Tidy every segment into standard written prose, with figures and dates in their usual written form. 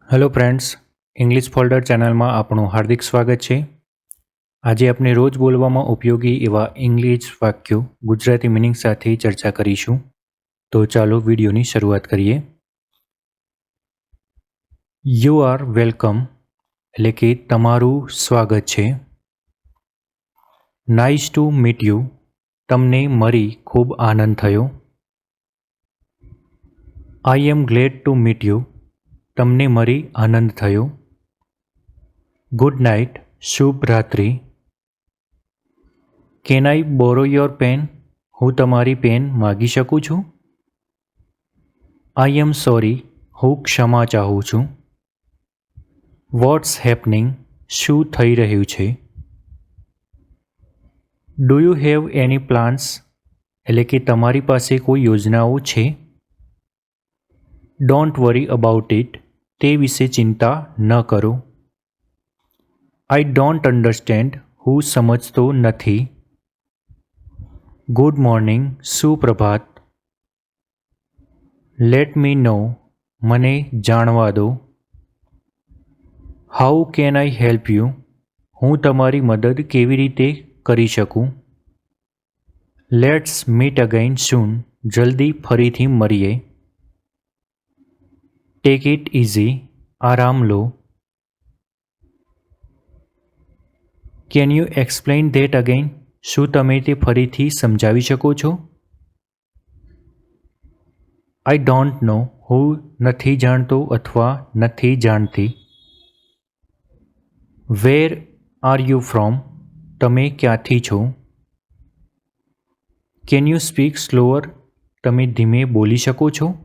Hello friends, English folder ચેનલમાં આપનું હાર્દિક સ્વાગત છે. આજે આપણે રોજ બોલવામાં ઉપયોગી એવા ઇંગ્લિશ વાક્યો ગુજરાતી મિનિંગ સાથે ચર્ચા કરીશું. તો ચાલો વિડીયોની શરૂઆત કરીએ. યુ આર વેલકમ એટલે કે તમારું સ્વાગત છે. નાઇસ ટુ મીટ યુ, તમને મળી ખૂબ આનંદ થયો. I am glad to meet you, તમને મળી આનંદ થયો. ગુડ નાઇટ, શુભ રાત્રિ. Can I borrow your pen, હું તમારી પેન માગી શકું છું. આઈ એમ સોરી, હું ક્ષમા ચાહું છું. વોટ્સ હેપનિંગ, શું થઈ રહ્યું છે. Do you have any plans, એટલે કે તમારી પાસે કોઈ યોજનાઓ છે. ડોન્ટ વરી અબાઉટ ઇટ, તે વિશે ચિંતા ન કરો. આઈ ડોન્ટ અન્ડરસ્ટેન્ડ, હું સમજતો નથી. ગુડ મોર્નિંગ, સુપ્રભાત. લેટ મી નો, મને જાણવા દો. How can I help you, હું તમારી મદદ કેવી રીતે કરી શકું. લેટ્સ મીટ અગેન સૂન, જલ્દી ફરીથી મળીએ. ટેક ઇટ ઇઝી, આરામ લો. Can you explain that again, શું તમે તે ફરીથી સમજાવી શકો છો. આઈ ડોન્ટ નો, હું નથી જાણતો અથવા નથી જાણતી. વેર આર યુ ફ્રોમ, તમે ક્યાંથી છો. કેન યુ સ્પીક સ્લોઅર, તમે ધીમે બોલી શકો છો.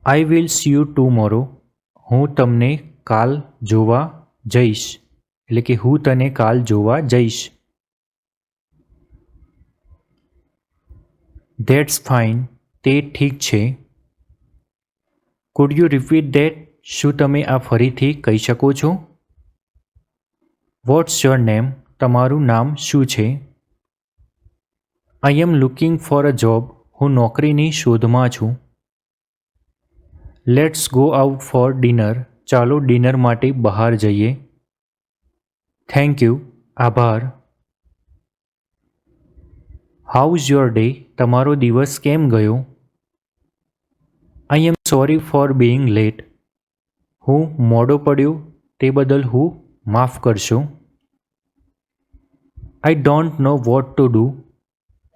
I will see you tomorrow, હું તમને કાલ જોવા જઈશ, એટલે કે હું તને કાલ જોવા જઈશ. ધેટ્સ ફાઇન, તે ઠીક છે. કુડ યુ રિપીટ ધેટ, શું તમે આ ફરીથી કહી શકો છો. વોટ્સ યોર નેમ, તમારું નામ શું છે. I am looking for a job, હું નોકરીની શોધમાં છું. Let's go out for dinner, ચાલો ડિનર માટે બહાર જઈએ. થેન્ક યુ, આભાર. હાઉઝ યોર ડે, તમારો દિવસ કેમ ગયો. I am sorry for being late, હું મોડો પડ્યો તે બદલ હું માફ કરશો. I don't know what to do,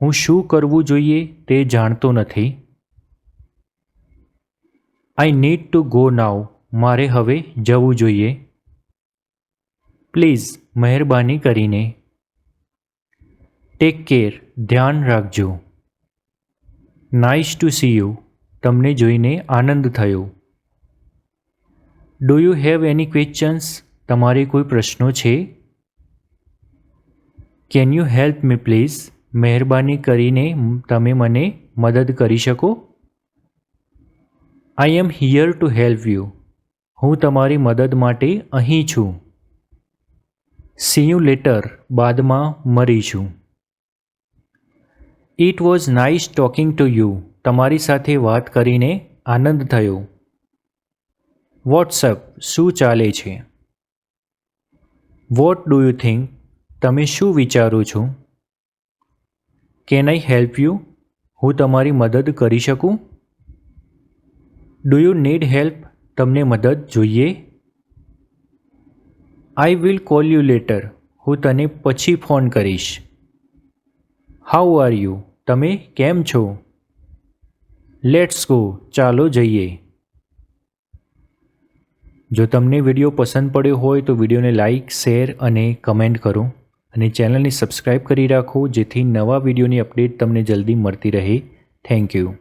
હું શું કરવું જોઈએ તે જાણતો નથી. I need to go now, મારે હવે જવું જોઈએ. પ્લીઝ, મહેરબાની કરીને. ટેક કેર, ધ્યાન રાખજો. નાઇસ ટુ સી યુ, તમને જોઈને આનંદ થયો. Do you have any questions, તમારે કોઈ પ્રશ્નો છે. Can you help me please, મહેરબાની કરીને તમે મને મદદ કરી શકો. I am here to help you, હું તમારી મદદ માટે અહીં છું. સી યુ લેટર, બાદમાં મળીશું. It was nice talking to you, તમારી સાથે વાત કરીને આનંદ થયો. વોટ્સઅપ, શું ચાલે છે. વોટ ડુ યુ થિંક, તમે શું વિચારો છો. કેન આઈ હેલ્પ યુ, હું તમારી મદદ કરી શકું. ડુ યુ નીડ હેલ્પ, તમને મદદ જોઈએ. I will call you letter, હું તને પછી ફોન કરીશ. હાઉ આર યુ, તમે કેમ છો. લેટ્સ ગો, ચાલો જઈએ. જો તમને વિડીયો પસંદ પડ્યો હોય તો વિડીયોને લાઇક, શેર અને કમેન્ટ કરો. અને ચેનલને સબસ્ક્રાઈબ કરી રાખો, જેથી નવા વિડીયોની અપડેટ તમને જલ્દી મળતી રહે. Thank you.